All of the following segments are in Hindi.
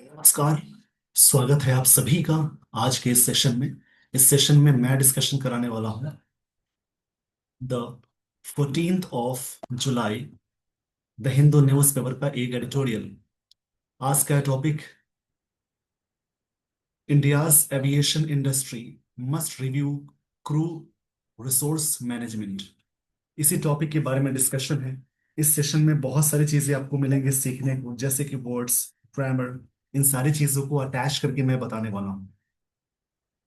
नमस्कार। स्वागत है आप सभी का आज के इस सेशन में। इस सेशन में मैं डिस्कशन कराने वाला हूँ the 14th of July the Hindu newspaper का एक एडिटोरियल। आज का topic India's aviation industry must review crew resource management. इसी टॉपिक के बारे में डिस्कशन है। इस सेशन में बहुत सारी चीजें आपको मिलेंगे सीखने को, जैसे कि वर्ड्स, ग्रामर, इन सारी चीजों को अटैच करके मैं बताने वाला हूँ।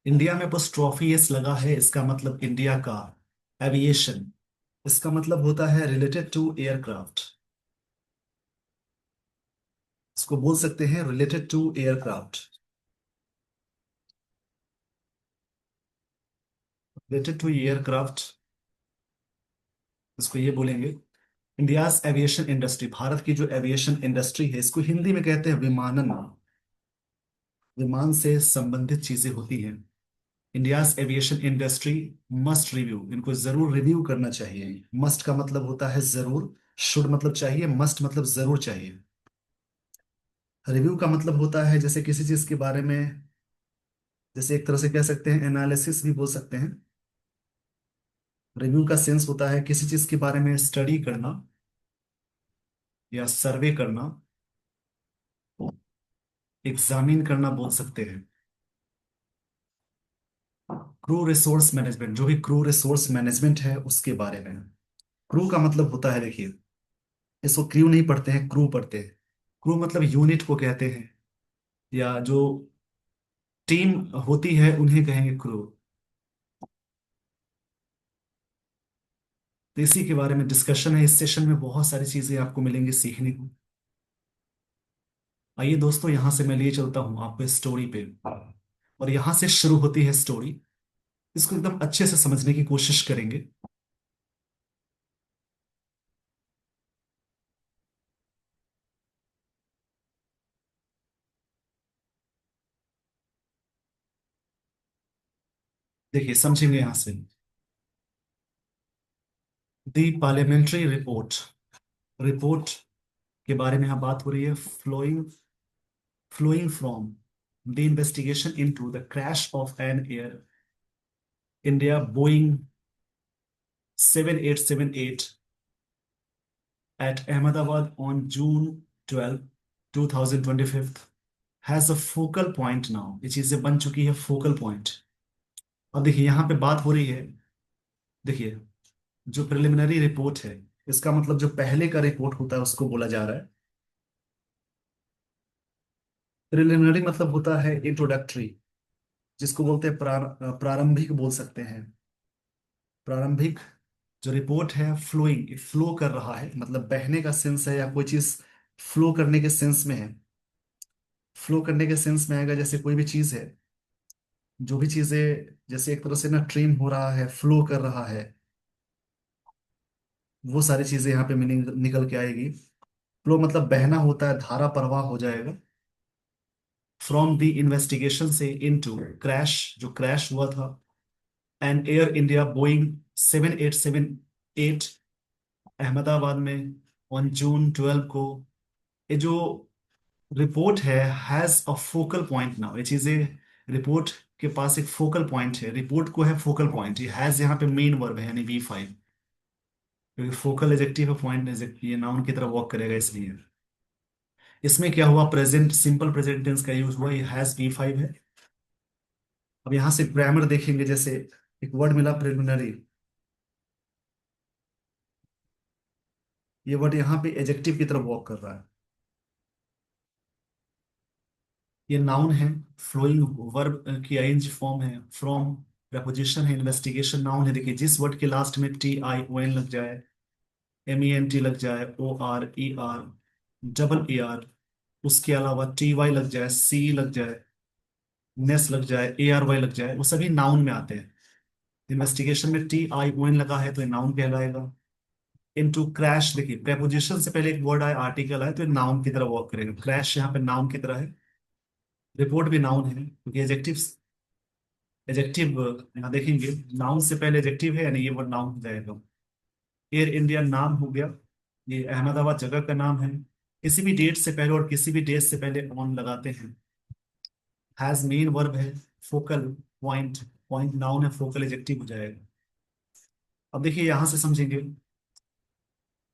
इंडिया में बस ट्रॉफी एस लगा है, इसका मतलब इंडिया का एविएशन, इसका मतलब होता है रिलेटेड टू एयरक्राफ्ट। इसको बोल सकते हैं related to aircraft. Related to aircraft, इसको ये बोलेंगे। इंडियाज एविएशन इंडस्ट्री, भारत की जो एविएशन इंडस्ट्री है, इसको हिंदी में कहते हैं विमानन। विमान से संबंधित चीजें होती हैं। India's aviation industry must review, इनको जरूर रिव्यू करना चाहिए। मस्ट का मतलब होता है जरूर, शुड मतलब चाहिए, मस्ट मतलब जरूर चाहिए। रिव्यू का मतलब होता है जैसे किसी चीज के बारे में, जैसे एक तरह से कह सकते हैं एनालिसिस भी बोल सकते हैं। रिव्यू का सेंस होता है किसी चीज के बारे में स्टडी करना या सर्वे करना, एग्जामिन करना बोल सकते हैं। क्रू रिसोर्स मैनेजमेंट, जो भी क्रू रिसोर्स मैनेजमेंट है उसके बारे में। क्रू का मतलब होता है, देखिए, इसको क्रू नहीं पढ़ते हैं, क्रू पढ़ते हैं। क्रू मतलब यूनिट को कहते हैं, या जो टीम होती है उन्हें कहेंगे क्रू। तो इसी के बारे में डिस्कशन है। इस सेशन में बहुत सारी चीजें आपको मिलेंगी सीखने को। आइए दोस्तों, यहां से मैं लिए चलता हूं आपको स्टोरी पे, और यहां से शुरू होती है स्टोरी। इसको एकदम अच्छे से समझने की कोशिश करेंगे। देखिए, समझेंगे यहां से। दी पार्लियामेंट्री रिपोर्ट, रिपोर्ट के बारे में यहाँ बात हो रही है। Flowing from the investigation into the crash of an Air India Boeing 7878 at Ahmedabad on June 12, 2025 has a focal point now। ये चीजें बन चुकी है फोकल पॉइंट। अब देखिए यहाँ पे बात हो रही है। देखिए, जो प्रिलिमिनरी रिपोर्ट है, इसका मतलब जो पहले का रिपोर्ट होता है उसको बोला जा रहा है। प्रिलिमिनरी मतलब होता है इंट्रोडक्टरी, जिसको बोलते हैं प्रारंभिक बोल सकते हैं। प्रारंभिक जो रिपोर्ट है, फ्लोइंग, फ्लो कर रहा है, मतलब बहने का सेंस है, या कोई चीज फ्लो करने के सेंस में है। फ्लो करने के सेंस में आएगा, जैसे कोई भी चीज है, जो भी चीजें जैसे एक तरह से ना ट्रेन हो रहा है, फ्लो कर रहा है, वो सारी चीजें यहाँ पे मीनिंग निकल के आएगी। फ्लो मतलब बहना होता है, धारा प्रवाह हो जाएगा। फ्रॉम द इन्वेस्टिगेशन से इनटू क्रैश, जो क्रैश हुआ था, an Air India Boeing 7878 Ahmedabad में ऑन June 12 को। ये जो रिपोर्ट है has a focal point now. ये चीजें, रिपोर्ट के पास एक फोकल पॉइंट है, रिपोर्ट को है फोकल पॉइंट। ये हैज यहाँ पे मेन वर्ब है, यानी V5, क्योंकि फोकल एडजेक्टिव है, पॉइंट एडजेक्टिव, ये नाउन की तरफ वॉक करेगा इसलिए। इसमें क्या हुआ, प्रेजेंट, सिंपल प्रेजेंट टेंस का यूज हुआ, ये हैज V5 है। अब यहां से ग्रामर देखेंगे, जैसे एक वर्ड मिला प्रिलिमिनरी, ये वर्ड यहाँ पे एडजेक्टिव की तरफ वॉक कर रहा है। ये नाउन है, फ्लोइंग वर्ब की आईएनजी फॉर्म है, फ्रॉम प्रपोजिशन है, इन्वेस्टिगेशन नाउन है। देखिए, जिस वर्ड के लास्ट में TION लग जाए, MENT लग जाए, ORER, ER, उसके अलावा TY लग जाए, C लग जाए, नेस लग जाए, ARY लग जाए, वो सभी नाउन में आते हैं। इन्वेस्टिगेशन में TION लगा है तो ये नाउन कहलाएगा। इनटू क्रैश, देखिए प्रेपोजिशन से पहले एक वर्ड आया, आर्टिकल आया, तो ये नाउन की तरह वर्क करेगा। क्रैश यहाँ पे नाउन की तरह है। रिपोर्ट भी नाउन है, क्योंकि एडजेक्टिव, एडजेक्टिव यहाँ देखेंगे, नाउन से पहले एडजेक्टिव है, यानी ये वर्ड नाउन हो जाएगा। एयर इंडिया नाम हो गया, ये अहमदाबाद जगह का नाम है। किसी भी डेट से पहले और किसी भी डेट से पहले ऑन लगाते हैं। हैज मेन वर्ब है, फोकल पॉइंट, पॉइंट नाउन है, फोकल एडजेक्टिव हो जाएगा। अब देखिए यहां से समझेंगे।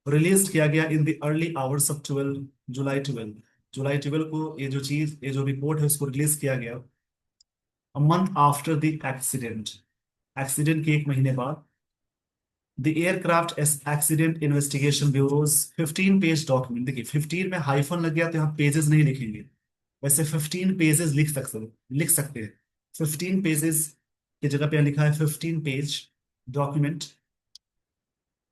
रिलीज किया गया in the early hours of 12 जुलाई 12, जुलाई 12 को ये जो चीज, ये जो रिपोर्ट है उसको रिलीज किया गया। A month after the accident, accident के एक महीने बाद। The aircraft accident investigation bureaus 15 page document, देखिए 15 में हाइफन लग गया तो यहाँ पेजेस नहीं लिखेंगे, वैसे 15 पेजेस लिख सकते हैं। 15 पेजेस की जगह पे यहाँ लिखा है 15 पेज डॉक्यूमेंट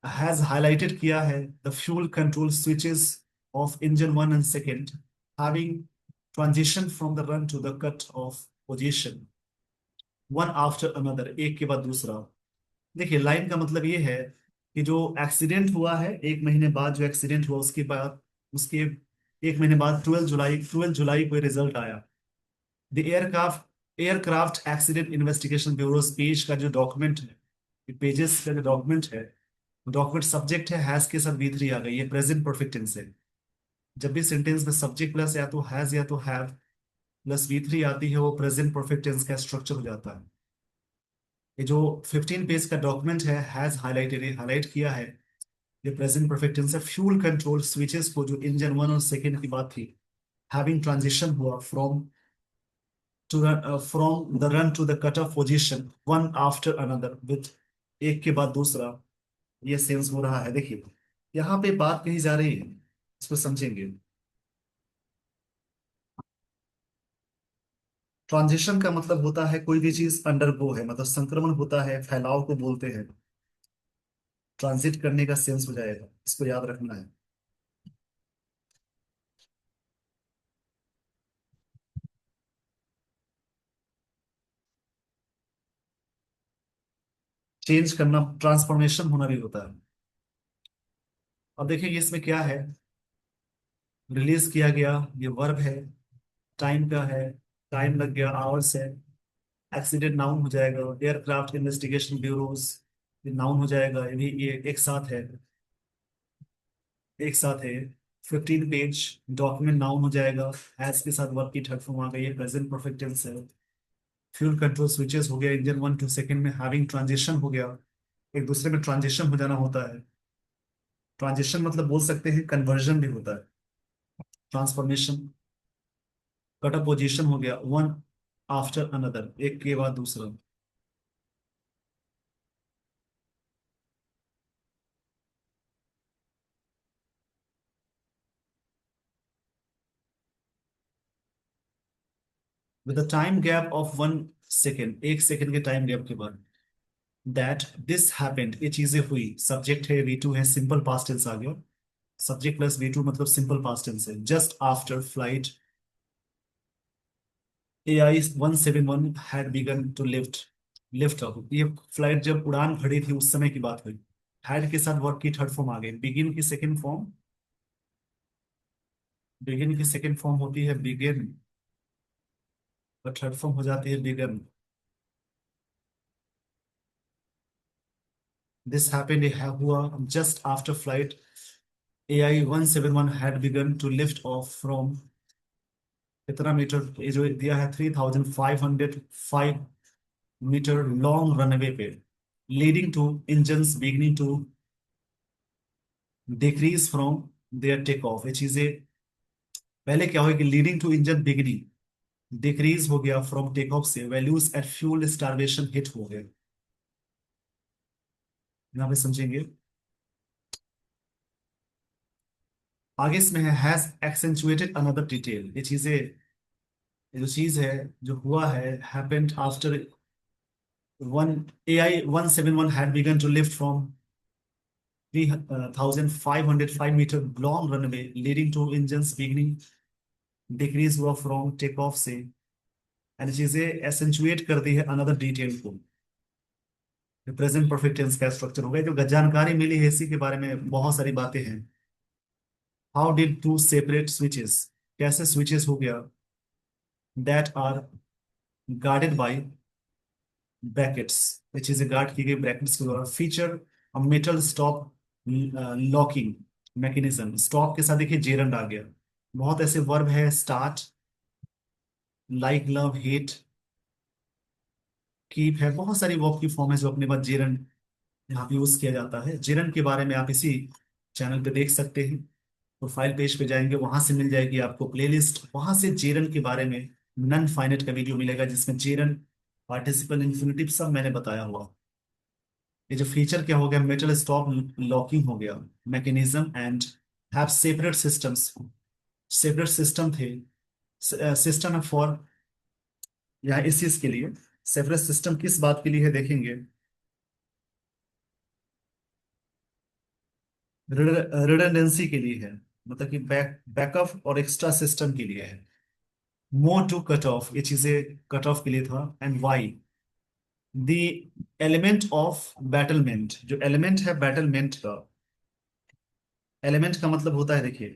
हैज हाईलाइटेड किया है the fuel control switches of engine one and second having transition from the run to the cut off position one after another, एक के बाद दूसरा। देखिए लाइन का मतलब ये है कि जो एक्सीडेंट हुआ है एक महीने बाद, जो एक्सीडेंट हुआ उसके बाद, उसके एक महीने बाद 12 जुलाई को रिजल्ट आया। The aircraft accident investigation bureau page का जो डॉक्यूमेंट है, पेजेस का जो डॉक्यूमेंट है, डॉक्यूमेंट सब्जेक्ट है हैज के साथ वी थ्री आ गई, ये प्रेजेंट परफेक्ट टेंस है। जब भी सेंटेंस में सब्जेक्ट प्लस या तो हैज या तो हैव प्लस वी थ्री आती है, वो प्रेजेंट परफेक्ट टेंस का स्ट्रक्चर हो जाता है। ये जो 15 पेज का डॉक्यूमेंट है हैज हाईलाइटेड, हाईलाइट किया है, ये प्रेजेंट परफेक्ट टेंस है। फ्यूल कंट्रोल स्विचेस को, जो इंजन वन और सेकेंड की बात थी, हैविंग ट्रांजिशन हुआ from the run to the cut off position one after another with, एक के बाद दूसरा, ये सेंस हो रहा है। देखिए यहाँ पे बात कही जा रही है, इसको समझेंगे। ट्रांजिशन का मतलब होता है कोई भी चीज अंडरगो है, मतलब संक्रमण होता है, फैलाव को बोलते हैं। ट्रांजिट करने का सेंस हो जाएगा, इसको याद रखना है। चेंज करना, ट्रांसफॉर्मेशन होना भी होता है। अब देखिए इसमें क्या है, रिलीज किया गया, ये वर्ब है, टाइम का है, टाइम लग गया, आवर्स है। एक्सीडेंट नाउन हो जाएगा, एयरक्राफ्ट इन्वेस्टिगेशन ब्यूरोज ये नाउन हो जाएगा, ये भी ये एक साथ है, एक साथ है। 15 पेज डॉक्यूमेंट नाउन हो जाएगा, एज के साथ वर्ब की थर्ड फॉर्म आ गई है, प्रेजेंट परफेक्ट टेंस है। फ्यूल कंट्रोल स्विचेस हो गया, इंजन वन टू सेकेंड में हैविंग ट्रांजिशन हो गया, एक दूसरे में ट्रांजिशन हो जाना होता है। ट्रांजिशन मतलब बोल सकते हैं कन्वर्जन भी होता है, ट्रांसफॉर्मेशन। कट ऑफ पोजीशन हो गया, वन आफ्टर अनदर, एक के बाद दूसरा। With a time gap of 1 second, एक सेकेंड के टाइम गैप के बाद। दैट दिस हैपेंड, ये चीजें हुई, सब्जेक्ट है वी टू है, सिंपल पास्ट टेंस आ गया। सब्जेक्ट प्लस वी टू मतलब सिंपल पास्ट टेंस है। Just after flight AI-171 had begun to lift up, ये फ्लाइट जब उड़ान भरी थी उस समय की बात हुई। हैड के साथ वर्ब की थर्ड फॉर्म आ गई, बिगिन की सेकंड फॉर्म, बिगिन की सेकंड फॉर्म होती है बिगिन, और थर्ड फॉर्म हो जाती है बिगन। दिस हैपेंड हुआ just after flight AI-171 had begun to lift off from, कितना मीटर, ये जो दिया है 3505 मीटर लॉन्ग रनवे पे, leading to engines beginning to decrease from their take off, ये चीजें पहले क्या होगी, leading to engine beginning, decrease हो गया फ्रॉम टेक ऑफ से, values at fuel starvation hit हो गए। यहाँ पे समझेंगे। आगे इसमें है हैज एक्सेंचुएटेड अनदर डिटेल, ये चीजें, ये जो चीज है, जो हुआ है, happened after one AI-171 had begun to lift from 3505 metre long runway leading to engine beginning, decrease हुआ फ्रॉम टेक ऑफ से, यानी चीजें एसेंचुएट कर दी है अनदर डिटेल को। प्रेजेंट परफेक्ट टेंस का स्ट्रक्चर हो गया, जो जानकारी मिली है इसी के बारे में बहुत सारी बातें हैं। How did to separate switches, कैसे स्विचेस हो गया, that are guarded by brackets, ये चीजें गार्ड की गई ब्रैकेट्स के द्वारा। Feature metal stop locking mechanism, stop के साथ देखिए जेरंड आ गया, बहुत ऐसे वर्ब है, start, like, love, hate, keep है, बहुत सारी वर्ब की फॉर्म है जो अपने पास जेरन यहाँ पे यूज किया जाता है। जेरन के बारे में आप इसी चैनल पे देख सकते हैं। प्रोफाइल पेज पे जाएंगे, वहां से मिल जाएगी आपको प्लेलिस्ट, वहां से जेरन के बारे में नन फाइनेट का वीडियो मिलेगा जिसमें जेरन, पार्टिसिपल, इन्फिनिटिव सब मैंने बताया हुआ। ये जो फीचर क्या हो गया, मेटल स्टॉप लॉकिंग हो गया, mechanism and have separate systems, separate system थे, सिस्टम है फॉर, यहाँ इस चीज के लिए सेपरेट सिस्टम किस बात के लिए है देखेंगे, रिडंडेंसी के लिए है, मतलब कि बैकअप और एक्स्ट्रा सिस्टम के लिए है। मोर टू कट ऑफ, ये चीजें कट ऑफ के लिए था। And why, the element of bafflement, जो एलिमेंट है बैटलमेंट का, एलिमेंट का मतलब होता है देखिए,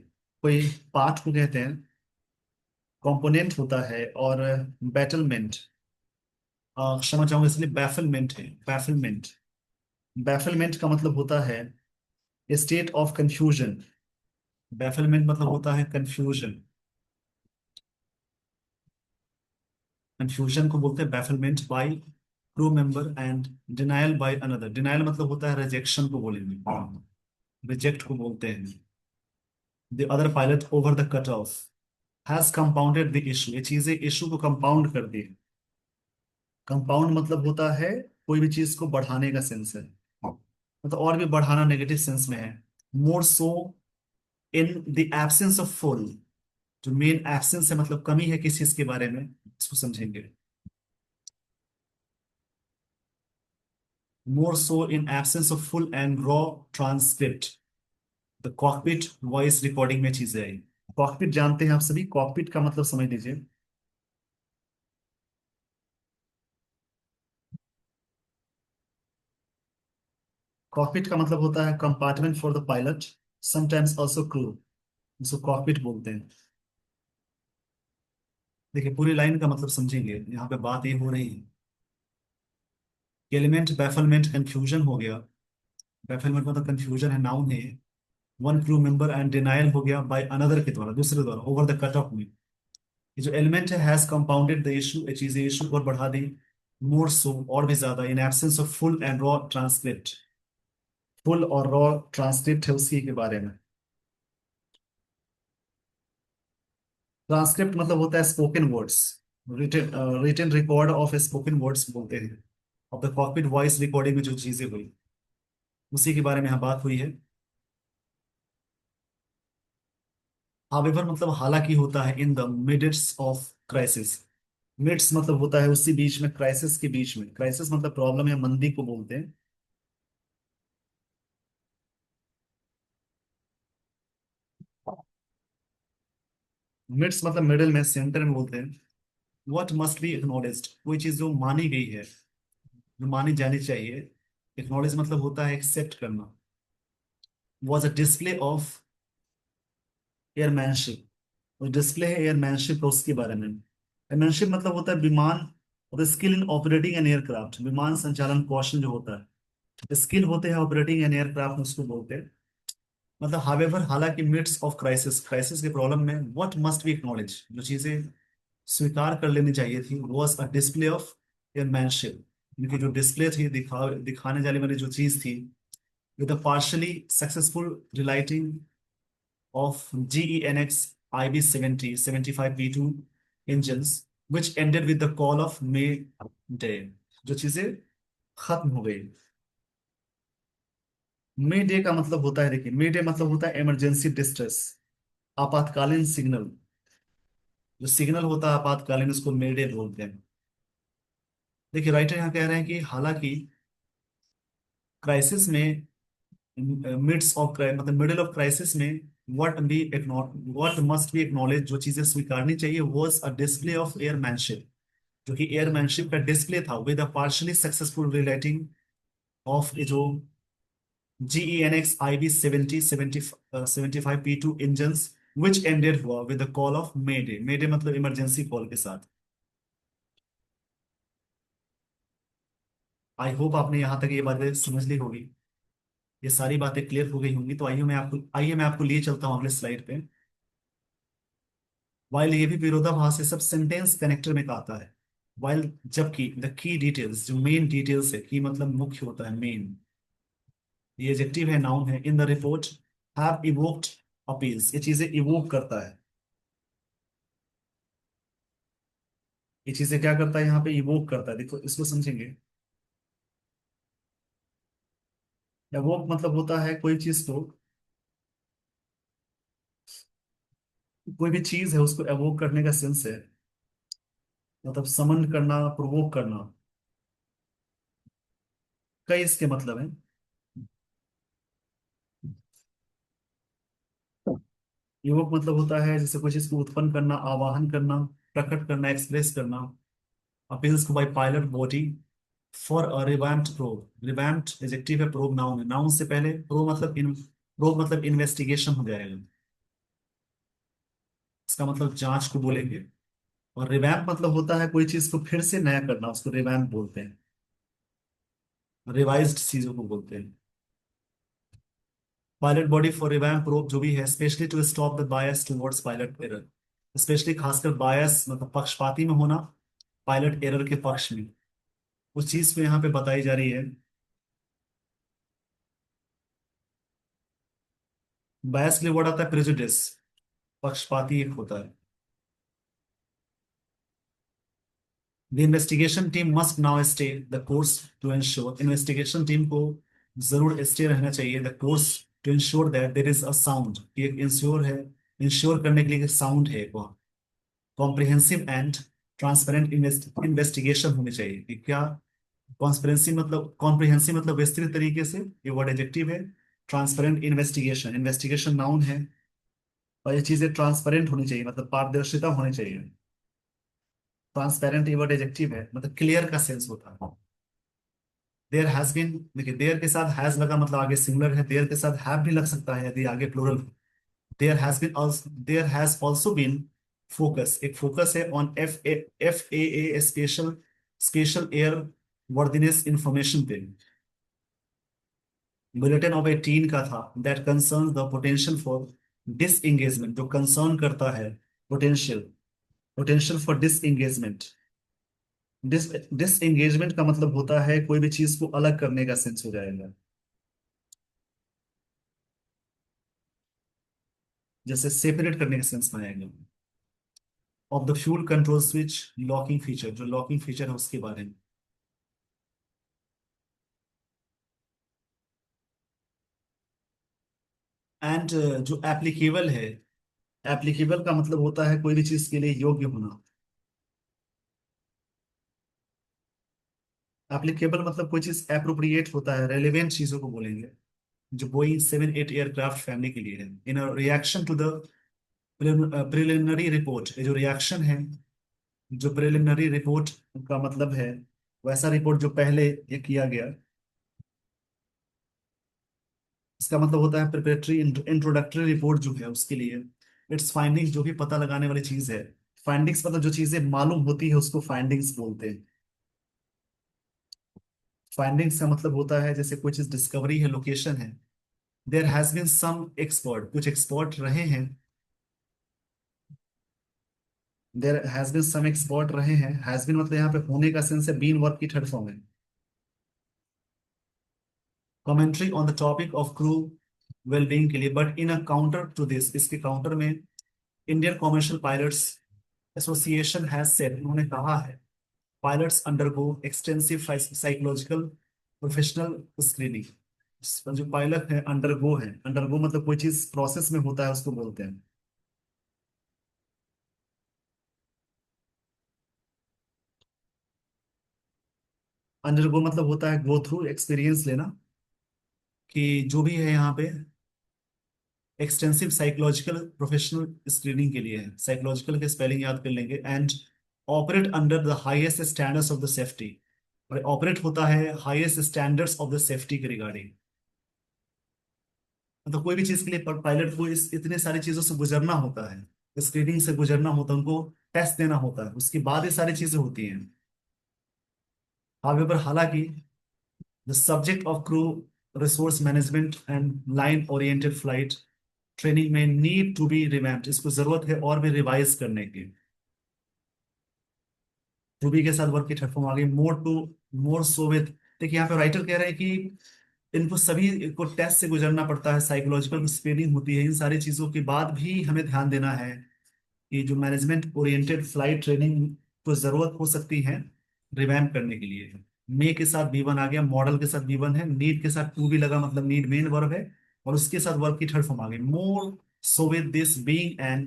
कोई पार्ट को कहते हैं, कंपोनेंट होता है, और बैटलमेंट, क्षमा चाहूंगा इसलिए बैफलमेंट है, बैफलमेंट, बैफलमेंट का मतलब होता है स्टेट ऑफ कंफ्यूजन, बैफलमेंट मतलब होता है कंफ्यूजन, कंफ्यूजन को बोलते हैं bafflement by crew member, and denial by another, denial मतलब होता है रिजेक्शन को बोलेंगे, रिजेक्ट को बोलते हैं। The other pilot over the cut of has compounded the issue, ये चीजें इशू को कंपाउंड कर दी। कंपाउंड मतलब होता है कोई भी चीज को बढ़ाने का सेंस है, मतलब और भी बढ़ाना नेगेटिव सेंस में है। More so in the absence of fuel, जो मेन एब्सेंस है मतलब कमी है किस चीज के बारे में, इसको समझेंगे। More so in absence of full and raw transcript, the cockpit voice recording में चीजें आई। कॉकपिट जानते हैं आप सभी, कॉकपिट का मतलब समझ लीजिए। कॉकपिट का मतलब होता है compartment for the pilot, sometimes also crew, जिसको कॉकपिट बोलते हैं। देखिए पूरी लाइन का मतलब समझेंगे, यहाँ पे बात ये हो रही है, एलिमेंट बैफलमेंट कंफ्यूजन हो गया, बैफलमेंट मतलब कंफ्यूजन है, नाउन है। One crew member and denial हो गया बाय अनदर के द्वारा, दूसरे द्वारा, ओवर द कट ऑफ में। ये जो एलिमेंट है हैज कंपाउंडेड द इशू, ये चीजें इशू और बढ़ा दी। मोर सो, और भी ज्यादा, in absence of full and raw transcript, full और रॉ ट्रांसक्रिप्ट है उसी के बारे में। ट्रांसक्रिप्ट मतलब होता है spoken words, written, written record of spoken words बोलते हैं, of the cockpit voice recording में जो चीजें हुई उसी के बारे में यहाँ बात हुई है। हावेवर मतलब हालांकि होता है, in the midst of crisis, midst मतलब होता है उसी बीच में, क्राइसिस के बीच में, क्राइसिस मतलब प्रॉब्लम या मंदी को बोलते हैं। मिड्स मतलब मिडिल में, सेंटर में बोलते हैं। व्हाट मस्ट बी एक्नॉलेज्ड, कोई चीज जो मानी गई है, जो मानी जानी चाहिए। एक्नॉलेज मतलब होता है एक्सेप्ट करना। वॉज अ डिस्प्ले ऑफ एयरमैनशिप, और डिस्प्ले है एयरमैनशिप का, उसके बारे में। एयरमैनशिप मतलब होता है विमान, और skill in operating an aircraft, विमान संचालन कौशल जो होता है, स्किल होते हैं ऑपरेटिंग एन एयरक्राफ्ट उसको बोलते हैं। मतलब हावेवर हालांकि मिड्स ऑफ क्राइसिस, क्राइसिस के प्रॉब्लम में, व्हाट मस्ट बी एक्नॉलेज, जो चीजें स्वीकार कर लेनी चाहिए थी, वॉज अ डिस्प्ले ऑफ एयरमैनशिप, इनकी जो डिस्प्ले थी, दिखाने जाने वाली जो चीज थी, with a partially successful relighting of GEnx IB 70 75B2 engines which ended with the call of May Day, जो चीजें खत्म हो गई। मे डे का मतलब होता है, देखिए मे डे मतलब होता है इमरजेंसी डिस्ट्रेस, आपातकालीन सिग्नल, जो सिग्नल होता है आपातकालीन उसको मे डे बोलते हैं। देखिए राइटर यहाँ कह रहे हैं कि हालांकि क्राइसिस में, मिड्स ऑफ मतलब मिडिल ऑफ क्राइसिस में, व्हाट मस्ट बी एक्नॉलेज, जो चीजें स्वीकारनी चाहिए, was a display of airmanship, जो कि एयरमैनशिप का डिस्प्ले था, with a partially successful relighting of जो GEnx IB 70 75P2 engine, which ended हुआ with the call of mayday, mayday मतलब इमरजेंसी कॉल के साथ। आई होप आपने यहाँ तक ये बातें समझ ली होगी, ये सारी बातें क्लियर हो गई होंगी। तो आइए मैं आपको लिए चलता हूँ अगले स्लाइड पे। वाइल ये भी विरोधाभास है, सब सेंटेंस कनेक्टर में का आता है। वाइल जबकि द की डिटेल्स, जो मेन डिटेल्स है, की मतलब मुख्य होता है, मेन, ये एडजेक्टिव है, नाउन है, in the report have evoked appeals, ये चीजें इवोक करता है। ये चीजें क्या करता है यहाँ पे, इवोक करता है, देखो इसको समझेंगे। इवोक मतलब होता है कोई चीज को, कोई भी चीज है उसको एवोक करने का सेंस है, मतलब समन करना, प्रोवोक करना। कई इसके मतलब है। इवोक मतलब होता है जैसे कोई चीज को उत्पन्न करना, आवाहन करना, प्रकट करना, एक्सप्रेस करना। अपील्स को by pilot body for a revamped probe, revamped adjective है, प्रोब नाउन है, नाउन से पहले प्रो मतलब इन, प्रोब मतलब इन्वेस्टिगेशन हो जाएगा, इसका मतलब जांच को बोलेंगे। और रिवैम्प मतलब होता है कोई चीज को फिर से नया करना, उसको रिवैम्प बोलते हैं, रिवाइज्ड चीजों को बोलते हैं। Pilot body for revamp probe जो भी है, specially to stop the bias towards pilot error, specially खासकर बायस मतलब पक्षपाती में होना, पायलट एरर के पक्ष में, उस चीज को यहाँ पे बताई जा रही है। बायस के लिए वर्ड आता है प्रेजुडिस, पक्षपाती एक होता है। The investigation team must now stay the course to ensure, investigation team को जरूर स्टे रहना चाहिए the course to ensure that there is a sound, एक इंश्योर है, इंश्योर करने के लिए साउंड है, वहाँ कॉम्प्रिहेंसिव एंड ट्रांसपेरेंट इन्वेस्टिगेशन होनी चाहिए कि क्या, कॉन्स्परेंसी मतलब, कॉम्प्रिहेंसिव मतलब विस्तृत तरीके से, ये वर्ड एडजेक्टिव है। ट्रांसपेरेंट इन्वेस्टिगेशन, इन्वेस्टिगेशन नाउन है, और ये चीजें ट्रांसपेरेंट होनी चाहिए मतलब पारदर्शिता होनी चाहिए। ट्रांसपेरेंट ये वर्ड एडजेक्टिव है, मतलब क्लियर का सेंस होता है। देयर हैज बीन, देखिए देयर के साथ हैज लगा मतलब आगे सिंगुलर है, देयर के साथ हैव भी लग सकता है यदि आगे plural. There has been also, there has also been focus, एक फोकस है on F A special, special airworthiness information पे, बुलेटिन ऑफ 18 का था, that concern the potential for disengagement, जो कंसर्न करता है potential, potential for disengagement. Dis disengagement का मतलब होता है कोई भी चीज को अलग करने का सेंस हो जाएगा, जैसे सेपरेट करने का सेंस में आएगा। Of the fuel control switch locking feature, जो लॉकिंग फीचर है उसके बारे में। एंड जो एप्लीकेबल है, एप्लीकेबल का मतलब होता है कोई भी चीज के लिए योग्य होना। एप्लीकेबल मतलब कोई चीज एप्रोप्रिएट होता है, रेलिवेंट चीजों को बोलेंगे, जो बोइंग 7-8 एयरक्राफ्ट फैमिली के लिए है। In reaction to the preliminary report, ये जो रिएक्शन है, जो प्रिलिमिनरी रिपोर्ट का मतलब है वैसा रिपोर्ट जो पहले ये किया गया, इसका मतलब होता है प्रिपरेटरी इंट्रोडक्टरी रिपोर्ट जो है उसके लिए। इट्स फाइंडिंग्स, जो भी पता लगाने वाली चीज है, फाइंडिंग्स मतलब जो चीजें मालूम होती है उसको फाइंडिंग्स बोलते हैं। फाइंडिंग्स का मतलब होता है जैसे कोई चीज डिस्कवरी है, लोकेशन है। There has been some expert, कुछ एक्सपर्ट रहे हैं, there has been some expert रहे हैं, हैज बीन मतलब यहाँ पे होने का सेंस है, बीन वर्ब की थर्ड फॉर्म है। Commentary on the topic of crew wellbeing के लिए, but in a counter to this, इसके काउंटर में Indian commercial pilots association has said, उन्होंने कहा है, pilots undergo extensive psychological professional screening, जो पायलट है अंडरगो है, अंडरगो मतलब कोई चीज प्रोसेस में होता है उसको बोलते हैं। अंडरगो मतलब होता है गो थ्रू, एक्सपीरियंस लेना, कि जो भी है यहाँ पे एक्सटेंसिव साइकोलॉजिकल प्रोफेशनल स्क्रीनिंग के लिए है, साइकोलॉजिकल के स्पेलिंग याद कर लेंगे, and operate under the highest standards of the safety, और ऑपरेट होता है highest standards of the safety के रिगार्डिंग। मतलब कोई भी चीज के लिए पायलट को इस इतने सारी चीजों से गुजरना होता है, स्क्रीनिंग से गुजरना होता है, उनको टेस्ट देना होता है, उसके बाद ये सारी चीजें होती हैं। हावेवर हालांकि the subject of crew resource management and line oriented flight, training में नीड टू बी रिवैम्प्ड, इसको जरूरत है और भी रिवाइज करने की। टू बी के साथ वर्ब की थर्ड फॉर्म आ गई more to, more so with. देखिए यहाँ पे राइटर कह रहे हैं कि इनको सभी को टेस्ट से गुजरना पड़ता है, साइकोलॉजिकल स्क्रीनिंग होती है, इन सारी चीजों के बाद भी हमें ध्यान देना है कि जो मैनेजमेंट ओरिएंटेड फ्लाइट ट्रेनिंग को जरूरत हो सकती है रिवैम्प करने के लिए। मे के साथ बी वन आ गया, मॉडल के साथ बी वन है, नीड के साथ टू भी लगा, मतलब नीड मेन वर्ब है, और उसके साथ वर्ब की थर्ड फॉर्म आ गई more so with this being an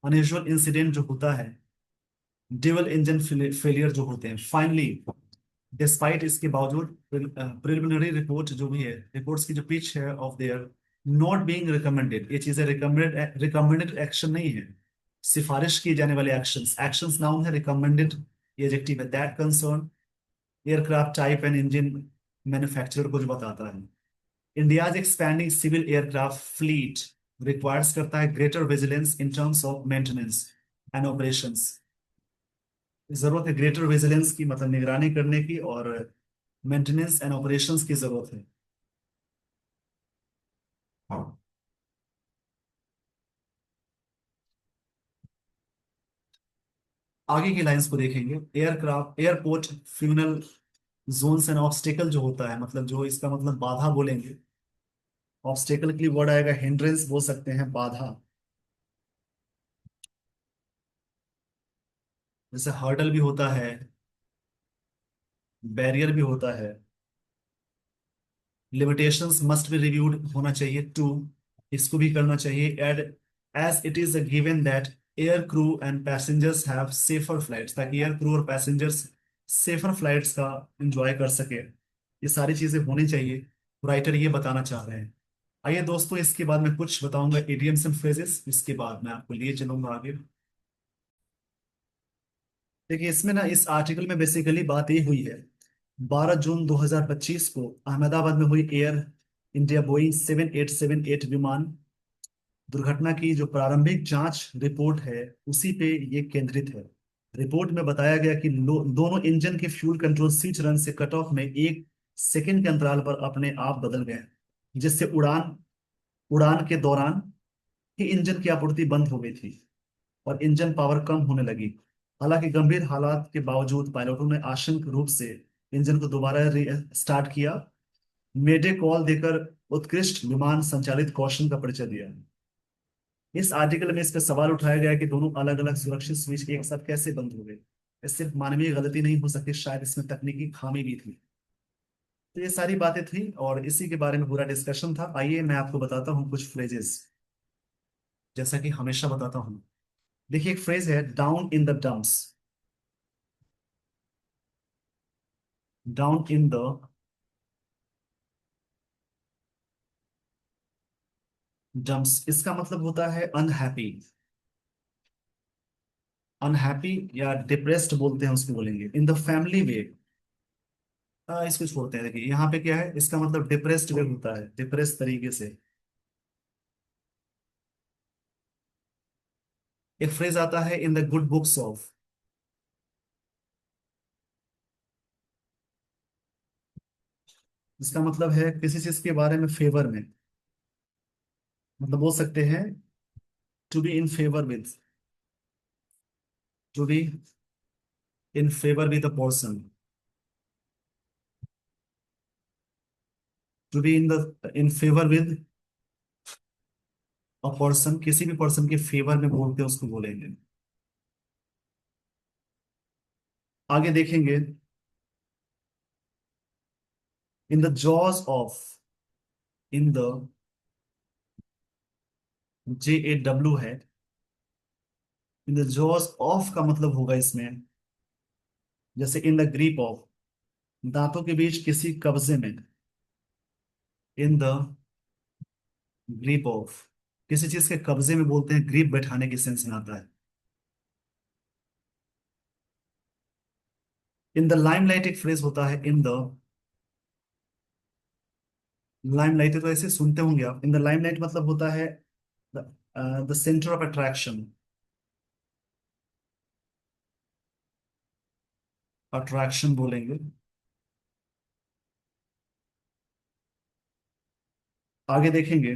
unusual incident जो होता है, ड्यूल इंजन फेलियर जो होते हैं फाइनली, डिस्पाइट इसके बावजूद प्रिलिमिनरी रिपोर्ट जो भी है, रिपोर्ट्स की जो पिच है of their not being recommended, ये चीजें रिकमेंडेड एक्शन नहीं है, सिफारिश किए जाने वाले एक्शंस, एक्शंस नाउन है, रिकमेंडेड ये एडजेक्टिव है, that concern aircraft type and engine manufacturer को जो बताता है। India's expanding civil aircraft fleet requires करता है greater vigilance in terms of maintenance and operations, जरूरत है ग्रेटर विजिलेंस की, मतलब निगरानी करने की, और मेंटेनेंस एंड ऑपरेशंस की जरूरत है। हाँ। आगे की लाइंस को देखेंगे, aircraft airport funnel zones and obstacle जो होता है, मतलब जो इसका मतलब बाधा बोलेंगे, ऑब्स्टेकल के लिए वर्ड आएगा हिंड्रेंस, बोल सकते हैं बाधा, जैसे हर्डल भी होता है, बैरियर भी होता है, लिमिटेशंस मस्ट बी रिव्यूड होना चाहिए टू, इसको भी करना चाहिए add, as it is a given that air crew and passengers have safer flights, ताकि एयर क्रू और पैसेंजर्स सेफर फ्लाइट्स का एंजॉय कर सके, ये सारी चीजें होनी चाहिए, राइटर ये बताना चाह रहे हैं। आइए दोस्तों, इसके बाद मैं कुछ बताऊंगा इडियम्स एंड फ्रेजेस, इसके बाद मैं आपको लिए चलूंगा आगे। देखिए इसमें ना, इस आर्टिकल में बेसिकली बात ये हुई है, 12 जून 2025 को अहमदाबाद में हुई एयर इंडिया बोइंग 7878 विमान दुर्घटना की जो प्रारंभिक जांच रिपोर्ट है उसी पे ये केंद्रित है। रिपोर्ट में बताया गया कि दोनों इंजन के फ्यूल कंट्रोल स्विच रन से कट ऑफ में 1 सेकंड के अंतराल पर अपने आप बदल गए, जिससे उड़ान उड़ान के दौरान ही इंजन की आपूर्ति बंद हो गई थी और इंजन पावर कम होने लगी। हालांकि गंभीर हालात के बावजूद पायलटों ने आशंक रूप से इंजन को दोबारा स्टार्ट किया, मेडे कॉल देकर उत्कृष्ट विमान संचालित कौशल का परिचय दिया। इस आर्टिकल में इस पर सवाल उठाया गया कि दोनों अलग अलग सुरक्षित स्विच एक साथ कैसे बंद हो गए, ये सिर्फ मानवीय गलती नहीं हो सकती, शायद इसमें तकनीकी खामी भी थी। तो ये सारी बातें थी और इसी के बारे में पूरा डिस्कशन था। आइए मैं आपको बताता हूँ कुछ फ्रेजेस, जैसा कि हमेशा बताता हूँ। देखिए एक फ्रेज है down in the dumps, down in the dumps, इसका मतलब होता है अनहैप्पी, अनहैप्पी या डिप्रेस्ड बोलते हैं उसको, बोलेंगे इन द फैमिली वे। इसको छोड़ते हैं, देखिए यहाँ पे क्या है, इसका मतलब डिप्रेस्ड वे होता है, डिप्रेस तरीके से। एक फ्रेज आता है in the good books of, इसका मतलब है किसी चीज के बारे में फेवर में, मतलब बोल सकते हैं to be in favour with, to be in favour with a person, to be in the in favour with a person, किसी भी पर्सन के फेवर में बोलते हैं उसको बोलेंगे। आगे देखेंगे in the jaws of, in the JAW है, इन द जॉज ऑफ का मतलब होगा इसमें, जैसे इन द ग्रीप ऑफ, दांतों के बीच किसी कब्जे में, इन द ग्रीप ऑफ, किसी चीज के कब्जे में बोलते हैं, ग्रीप बैठाने की सेंस में आता है। इन द लाइमलाइट एक फ्रेज होता है इन द लाइमलाइट, तो ऐसे सुनते होंगे आप, इन द लाइमलाइट मतलब होता है the centre of attraction, attraction बोलेंगे। आगे देखेंगे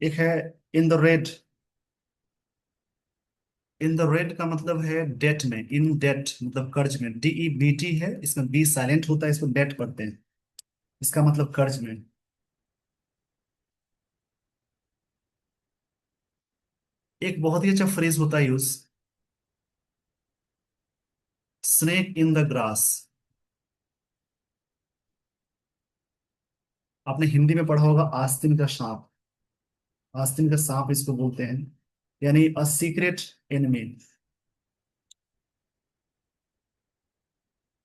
एक है in the red. In the red का मतलब है डेट में, इन डेट मतलब कर्ज में, DEBT है, इसमें बी साइलेंट होता है, इसको डेट पढ़ते हैं, इसका मतलब कर्ज में। एक बहुत ही अच्छा फ्रेज होता है use, snake in the grass. आपने हिंदी में पढ़ा होगा आस्तीन का सांप। आस्तीन का सांप इसको बोलते हैं, यानी अ सीक्रेट एनिमी।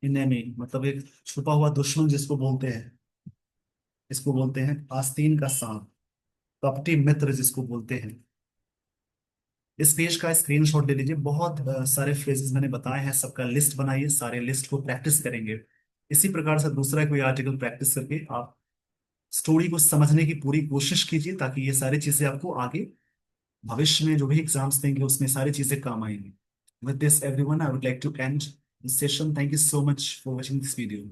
इनेमी मतलब एक छुपा हुआ दुश्मन जिसको बोलते हैं, इसको बोलते हैं आस्तीन का सांप, कपटी मित्र जिसको बोलते हैं। इस पेज का स्क्रीनशॉट ले लीजिए, बहुत सारे फ्रेजेस मैंने बताए हैं, सबका लिस्ट बनाइए, सारे लिस्ट को प्रैक्टिस करेंगे। इसी प्रकार से दूसरा कोई आर्टिकल प्रैक्टिस करके आप स्टोरी को समझने की पूरी कोशिश कीजिए, ताकि ये सारी चीजें आपको आगे भविष्य में जो भी एग्जाम्स देंगे उसमें सारी चीजें काम आएंगी। With this everyone, I would like to end this session. Thank you so much for watching this video.